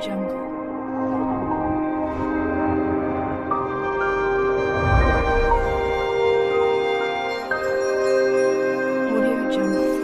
Jungle. Audio Jungle.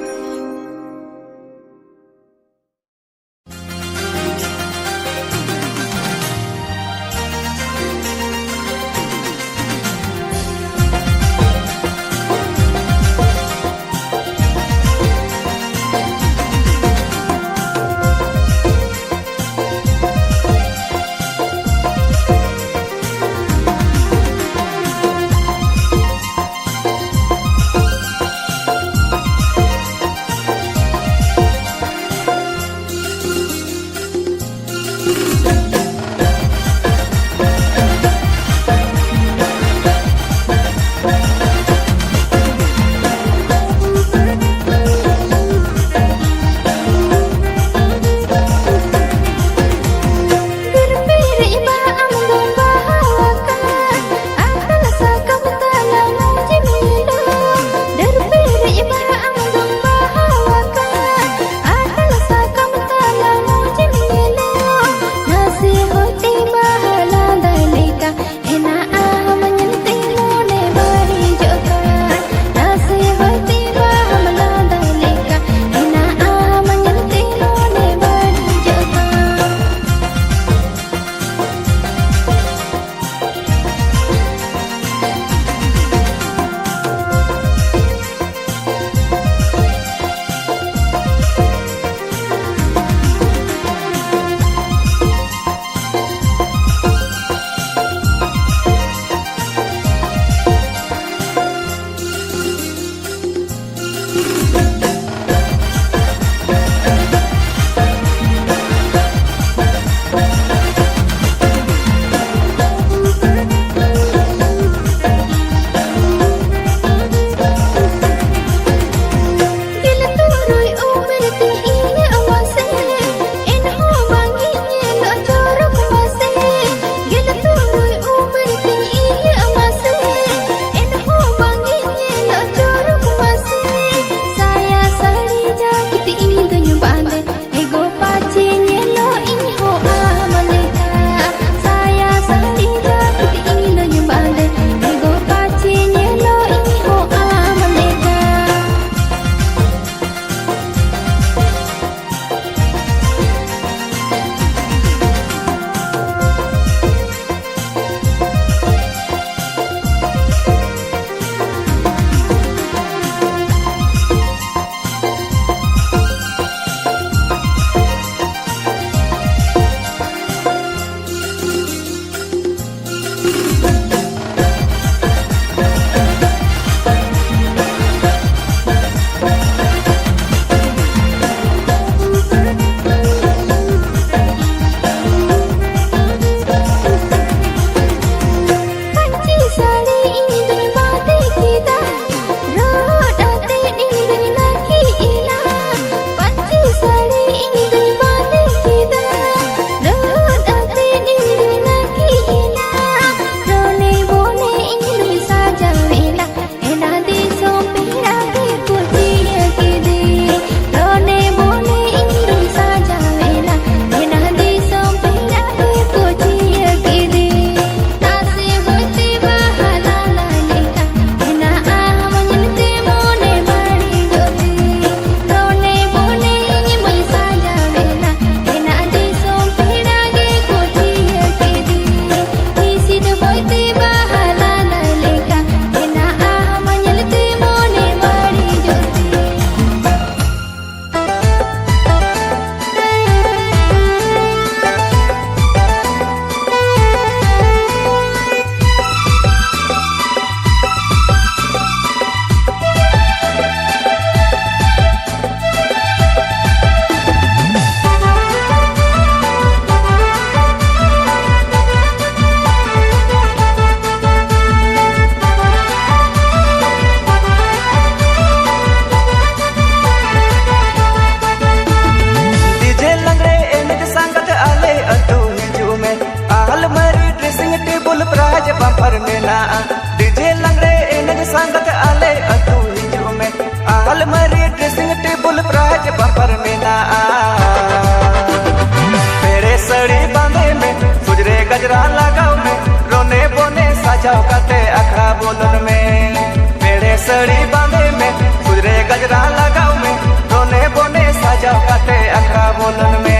गजरा लगाओ में रोने बोने सजाओ काते अखड़ा बोलन में पेड़े सड़ी बांधे में गुजरे गजरा लगाओ में रोने बोने सजाओ काते अखड़ा बोलन में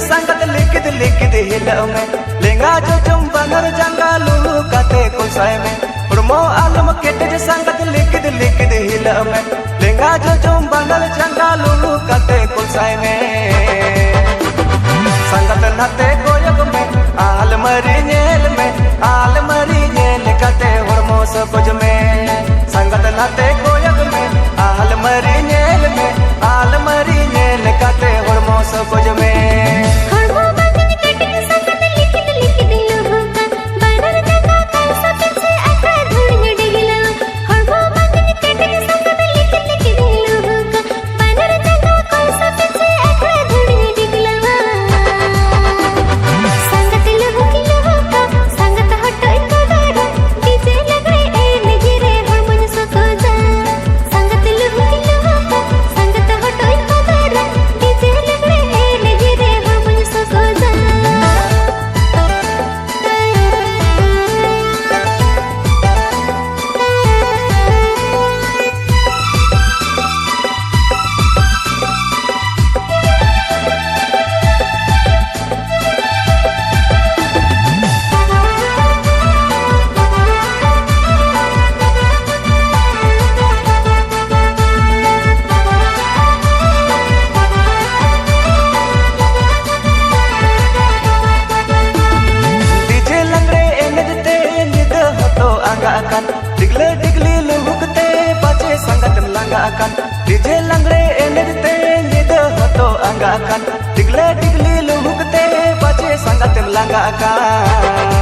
संगत लिखित लिखित हिलव में लेंगा जो तुम बनर जंगालू काते कुसाए में उर्मो आलम केट जे संगत लिखित लिखित हिलव में लेंगा जो तुम बनर जंगालू काते कुसाए में संगत नते कोयब में आल मरी नेल में आल मरी नेल काते उर्मो सकुज में संगत नते कोयब में आल मरी नेल में आल मरी नेल काते उर्मो सकुज में डिगले डिगली लुहुकते बाजे संगत लंगा अकन डीजे लंगड़े एनजते निद हतो अंगा अकन डिगले डिगली लुहुकते बाजे संगत लंगा अकन